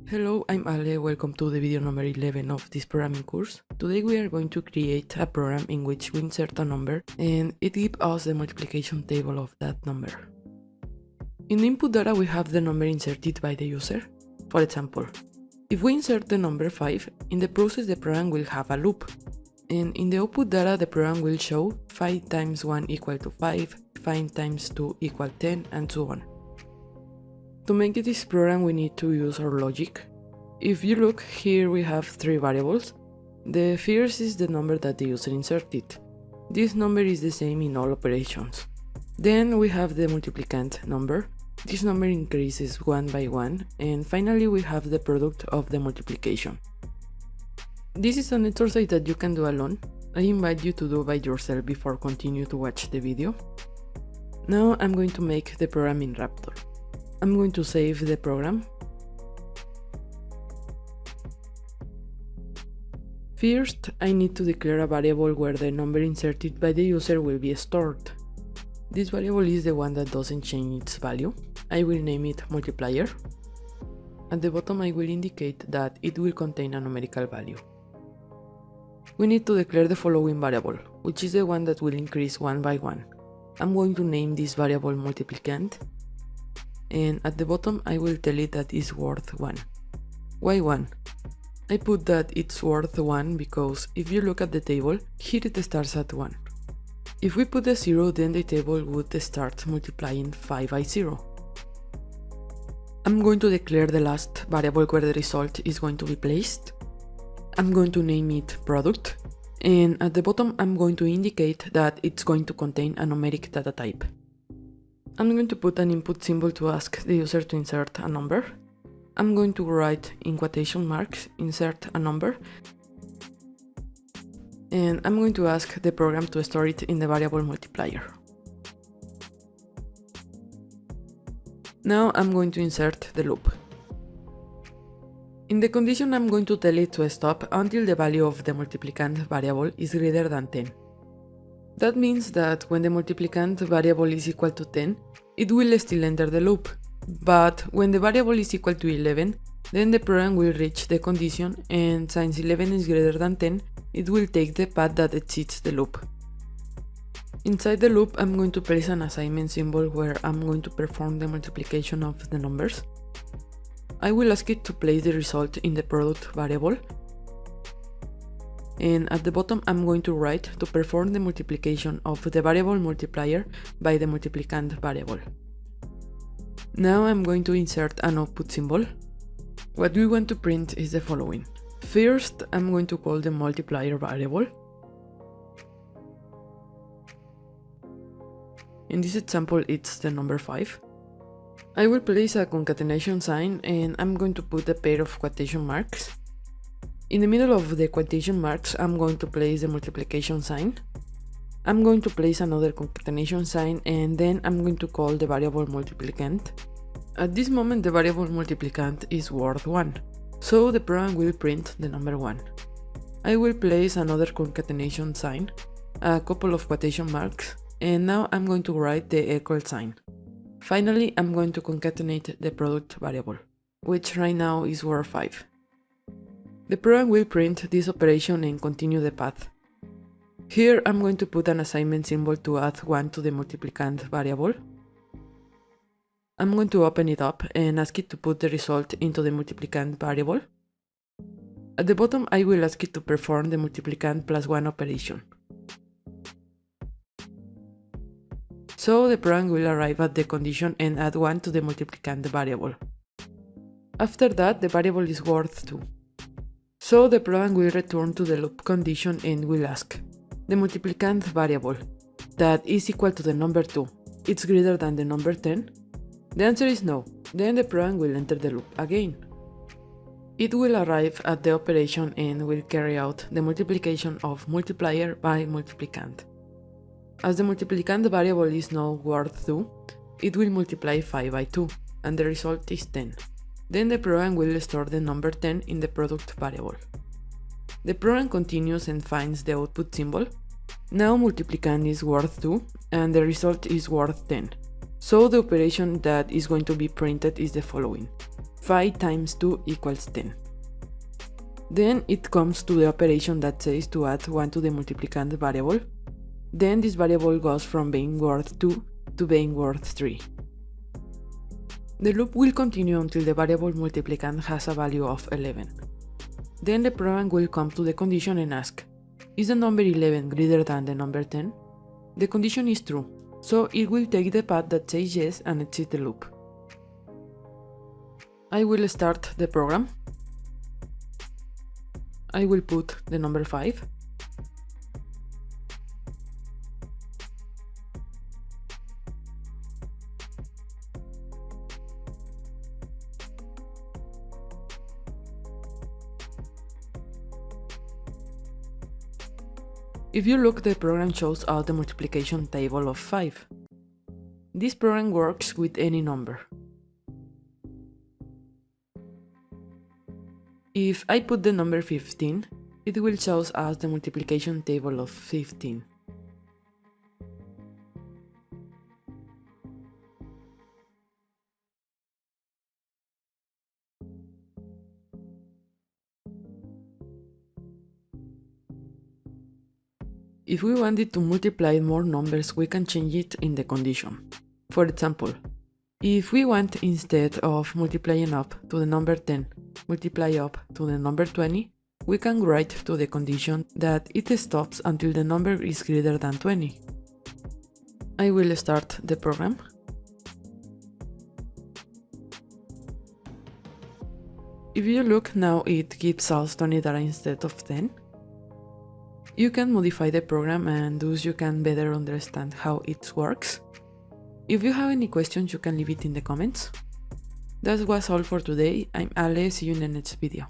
Hello, I'm Ale, welcome to the video number 11 of this programming course. Today we are going to create a program in which we insert a number and it gives us the multiplication table of that number. In the input data we have the number inserted by the user. For example, if we insert the number 5, in the process the program will have a loop. And in the output data the program will show 5 times 1 equal to 5, 5 times 2 equal 10, and so on. To make this program we need to use our logic. If you look here we have 3 variables. The first is the number that the user inserted. This number is the same in all operations. Then we have the multiplicand number. This number increases 1 by 1, and finally we have the product of the multiplication. This is an exercise that you can do alone. I invite you to do by yourself before continue to watch the video. Now I'm going to make the program in Raptor. I'm going to save the program. First, I need to declare a variable where the number inserted by the user will be stored. This variable is the one that doesn't change its value. I will name it multiplier. At the bottom I will indicate that it will contain a numerical value. We need to declare the following variable, which is the one that will increase 1 by 1. I'm going to name this variable multiplicand. And at the bottom I will tell it that it's worth 1. Why 1? I put that it's worth 1 because if you look at the table, here it starts at 1. If we put a 0, then the table would start multiplying 5 by 0. I'm going to declare the last variable where the result is going to be placed. I'm going to name it product, and at the bottom I'm going to indicate that it's going to contain a numeric data type. I'm going to put an input symbol to ask the user to insert a number. I'm going to write in quotation marks, insert a number. And I'm going to ask the program to store it in the variable multiplier. Now I'm going to insert the loop. In the condition I'm going to tell it to stop until the value of the multiplicand variable is greater than 10. That means that when the multiplicand variable is equal to 10, it will still enter the loop. But when the variable is equal to 11, then the program will reach the condition, and since 11 is greater than 10, it will take the path that exceeds the loop. Inside the loop, I'm going to place an assignment symbol where I'm going to perform the multiplication of the numbers. I will ask it to place the result in the product variable. And at the bottom I'm going to write to perform the multiplication of the variable multiplier by the multiplicand variable. Now I'm going to insert an output symbol. What we want to print is the following. First, I'm going to call the multiplier variable. In this example it's the number 5. I will place a concatenation sign and I'm going to put a pair of quotation marks. In the middle of the quotation marks, I'm going to place the multiplication sign. I'm going to place another concatenation sign, and then I'm going to call the variable multiplicand. At this moment, the variable multiplicand is worth 1, so the program will print the number 1. I will place another concatenation sign, a couple of quotation marks, and now I'm going to write the equal sign. Finally, I'm going to concatenate the product variable, which right now is worth 5. The program will print this operation and continue the path. Here I'm going to put an assignment symbol to add 1 to the multiplicand variable. I'm going to open it up and ask it to put the result into the multiplicand variable. At the bottom I will ask it to perform the multiplicand plus 1 operation. So the program will arrive at the condition and add 1 to the multiplicand variable. After that the variable is worth 2. So the program will return to the loop condition and will ask, the multiplicand variable that is equal to the number 2, it's greater than the number 10? The answer is no, then the program will enter the loop again. It will arrive at the operation and will carry out the multiplication of multiplier by multiplicand. As the multiplicand variable is now worth 2, it will multiply 5 by 2, and the result is 10. Then the program will store the number 10 in the product variable. The program continues and finds the output symbol. Now multiplicand is worth 2 and the result is worth 10. So the operation that is going to be printed is the following. 5 times 2 equals 10. Then it comes to the operation that says to add 1 to the multiplicand variable. Then this variable goes from being worth 2 to being worth 3. The loop will continue until the variable multiplicand has a value of 11. Then the program will come to the condition and ask, is the number 11 greater than the number 10? The condition is true, so it will take the path that says yes and exit the loop. I will start the program. I will put the number 5. If you look, the program shows us the multiplication table of 5. This program works with any number. If I put the number 15, it will show us the multiplication table of 15. If we wanted to multiply more numbers, we can change it in the condition. For example, if we want, instead of multiplying up to the number 10, multiply up to the number 20, we can write to the condition that it stops until the number is greater than 20. I will start the program. If you look now, it gives us 20 data instead of 10. You can modify the program and thus you can better understand how it works. If you have any questions, you can leave it in the comments. That was all for today. I'm Ale, see you in the next video.